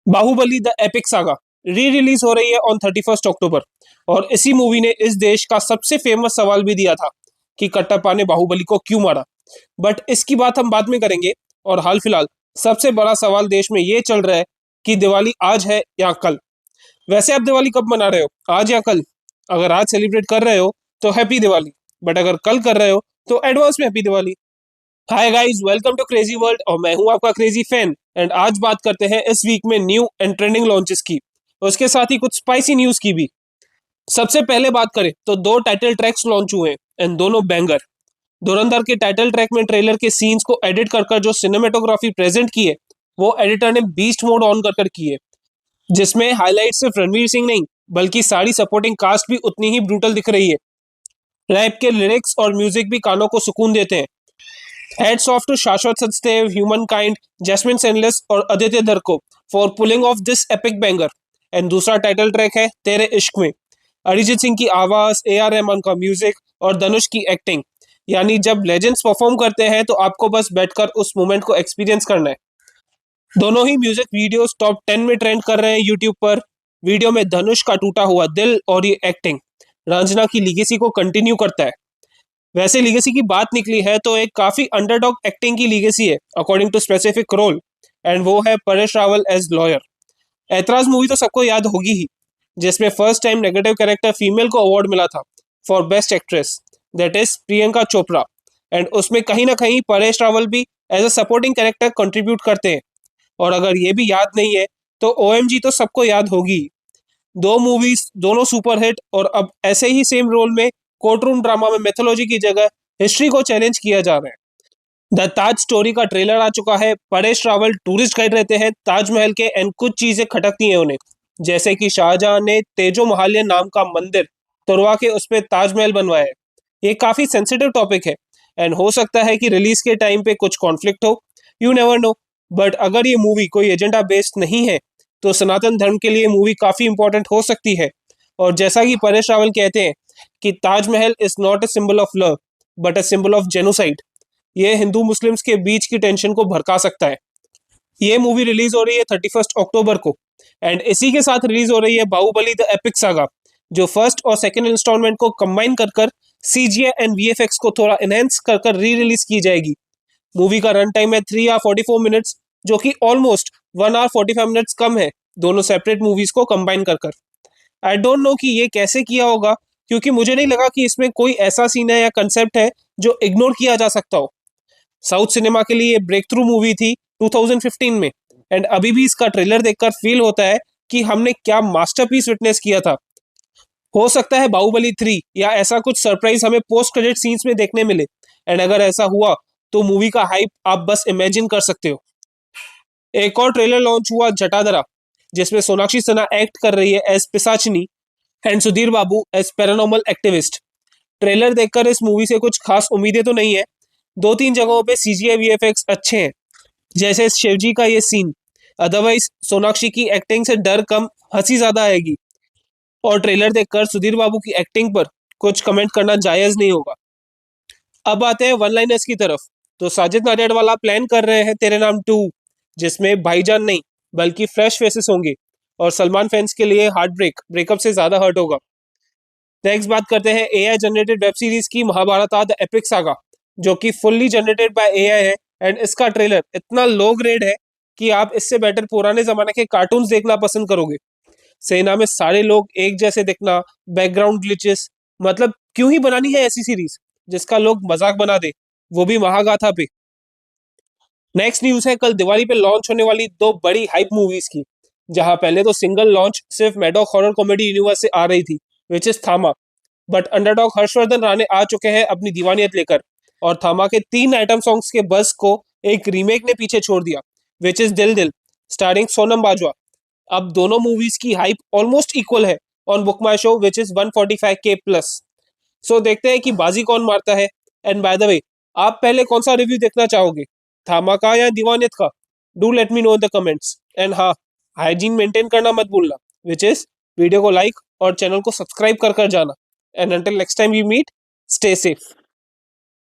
Baahubali the epic saga re release हो रही है ऑन 31 अक्टूबर। और इसी मूवी ने इस देश का सबसे फेमस सवाल भी दिया था कि कटप्पा ने बाहुबली को क्यों मारा। बट इसकी बात हम बाद में करेंगे। और हाल फिलहाल सबसे बड़ा सवाल देश में ये चल रहा है कि दिवाली आज है या कल। वैसे आप दिवाली कब मना रहे हो, आज या कल? अगर आज सेलिब्रेट कर रहे हो तो हैप्पी दिवाली, बट अगर कल कर रहे हो तो एडवांस में happy Diwali. Hi guys, welcome to crazy world और मैं हूं आपका क्रेजी फैन। एंड आज बात करते हैं इस वीक में न्यू एंड ट्रेंडिंग लॉन्चेस की, उसके साथ ही कुछ स्पाइसी न्यूज की भी। सबसे पहले बात करें तो दो टाइटल ट्रैक्स लॉन्च हुए एंड दोनों बैंगर। धुरंधर के टाइटल ट्रैक में ट्रेलर के सीन्स को एडिट कर कर जो सिनेमेटोग्राफी प्रेजेंट की है वो एडिटर ने बीस्ट मोड ऑन कर कर की है, जिसमें हाईलाइट सिर्फ रणवीर सिंह नहीं बल्कि सारी सपोर्टिंग कास्ट भी उतनी ही ब्रूटल दिख रही है। रैप के लिरिक्स और म्यूजिक भी कानों को सुकून देते हैं। हेड्स ऑफ टू शाश्वत सचदेव, ह्यूमन काइंड, जैस्मिन सेनलेस और आदित्य धर को for pulling of this epic banger. And दूसरा टाइटल ट्रैक है तेरे इश्क में। अरिजीत सिंह की आवाज, AR रहमान का म्यूजिक और धनुष की एक्टिंग। यानी जब लेजेंड्स परफॉर्म करते हैं तो आपको बस बैठकर उस मोमेंट को एक्सपीरियंस करना है। दोनों ही म्यूजिक वीडियोस टॉप 10 में ट्रेंड कर रहे हैं यूट्यूब पर। वीडियो में धनुष का टूटा हुआ दिल और ये एक्टिंग रंजना की लीगेसी को कंटिन्यू करता है। वैसे लीगेसी की बात निकली है तो एक काफी अंडरडॉग एक्टिंग की लीगेसी है according to specific role, and वो है Paresh Rawal as lawyer. Aitraaz movie तो सबको याद होगी ही, जिसमें first time negative character female को अवार्ड मिला था for best actress, that is Priyanka Chopra. And उसमें कहीं ना कहीं परेश रावल भी as a supporting character contribute करते हैं। और अगर ये भी याद नहीं है तो OMG तो सबको याद होगी। दो मूवीज दोनों सुपरहिट, और अब ऐसे ही सेम रोल में कोर्ट रूम ड्रामा में मेथोलॉजी की जगह हिस्ट्री को चैलेंज किया जा रहा है। द ताज स्टोरी का ट्रेलर आ चुका है। परेश रावल टूरिस्ट गाइड रहते हैं ताजमहल के एंड कुछ चीजें खटकती हैं उन्हें, जैसे कि शाहजहां ने तेजो महालिया नाम का मंदिर तुड़वा के उस पर ताजमहल बनवाया है। ये काफी सेंसिटिव टॉपिक है एंड हो सकता है कि रिलीज के टाइम पे कुछ कॉन्फ्लिक्ट हो, यू नेवर नो। बट अगर ये मूवी कोई एजेंडा बेस्ड नहीं है तो सनातन धर्म के लिए मूवी काफी इंपॉर्टेंट हो सकती है। और जैसा कि परेश रावल कहते हैं कि Taj Mahal is not a symbol of love but a symbol of genocide, ये हिंदू मुस्लिम्स के बीच की टेंशन को भड़का सकता है। ये मूवी रिलीज हो रही है 31 अक्टूबर को, एंड इसी के साथ रिलीज हो रही है बाहुबली द एपिक सागा, जो फर्स्ट और सेकंड इंस्टॉलमेंट को कंबाइन कर कर CGI एंड VFX को थोड़ा एनहेंस कर कर री रिलीज की जाएगी। मूवी का रन टाइम है 3 आवर 44 मिनट्स, जो कि ऑलमोस्ट 1 आवर 45 मिनट्स कम है दोनों सेपरेट मूवीज को कंबाइन कर कर। आई डोंट नो कि ये कैसे किया होगा, क्योंकि मुझे नहीं लगा कि इसमें कोई ऐसा सीन है या कंसेप्ट है जो इग्नोर किया जा सकता हो। साउथ सिनेमा के लिए ये ब्रेक थ्रू मूवी थी 2015 में, एंड अभी भी इसका ट्रेलर देखकर फील होता है कि हमने क्या मास्टरपीस विटनेस किया था। हो सकता है बाहुबली 3 या ऐसा कुछ सरप्राइज हमें पोस्ट क्रेडिट सीन्स में देखने मिले, एंड अगर ऐसा हुआ तो मूवी का हाइप आप बस इमेजिन कर सकते हो। एक और ट्रेलर लॉन्च हुआ जटाधरा, जिसमें सोनाक्षी सिन्हा एक्ट कर रही है as Pishachini and Sudhir Babu as paranormal activist. Trailer देखकर इस मूवी से कुछ खास उम्मीदें तो नहीं है। 2-3 जगहों पे CGI VFX अच्छे हैं, जैसे शिवजी का ये सीन। अदरवाइज सोनाक्षी की एक्टिंग से डर कम, हंसी ज्यादा आएगी। और ट्रेलर देखकर सुधीर बाबू की एक्टिंग पर कुछ कमेंट करना जायज नहीं होगा। अब आते हैं वन लाइनर्स की तरफ। तो साजिद नाडियाडवाला प्लान कर रहे हैं तेरे नाम 2, जिसमें भाईजान नहीं बल्कि फ्रेश फेसेस होंगे, और सलमान फैंस के लिए हार्ट ब्रेकअप से ज्यादा हर्ट होगा। नेक्स्ट बात करते हैं AI जनरेटेड वेब सीरीज की, महाभारत द एपिक सागा, जो कि फुल्ली जनरेटेड बाय AI है। एंड इसका ट्रेलर इतना लो ग्रेड है कि आप इससे बेटर पुराने जमाने के कार्टून्स देखना पसंद करोगे। सेना में सारे लोग एक जैसे दिखना, बैकग्राउंड ग्लिचेस, मतलब क्यों ही बनानी है ऐसी सीरीज जिसका लोग मजाक बना दे, वो भी महागाथा पे। नेक्स्ट न्यूज है कल दिवाली पे लॉन्च होने वाली दो बड़ी हाइप मूवीज की, जहां पहले तो सिंगल लॉन्च सिर्फ मैडॉक हॉरर कॉमेडी यूनिवर्स से आ रही थी, विच इज थामा। बट अंडरडॉग हर्षवर्धन राणे आ चुके हैं अपनी दीवानियत लेकर, और थामा के 3 आइटम सॉन्ग्स के बस को एक रीमेक ने पीछे छोड़ दिया, विच इज दिल दिल, स्टारिंग सोनम बाजवा। अब दोनों मूवीज की हाइप ऑलमोस्ट इक्वल है on book my show, which is 145K plus. So देखते हैं कि बाजी कौन मारता है। एंड बाय द वे, आप पहले कौन सा रिव्यू देखना चाहोगे, थामा का या दीवानियत का? Do let me know in the comments. And हाँ, हाइजीन मेंटेन करना मत भूलना, विच इज वीडियो को लाइक और चैनल को सब्सक्राइब कर कर जाना। And until next time we meet, stay safe.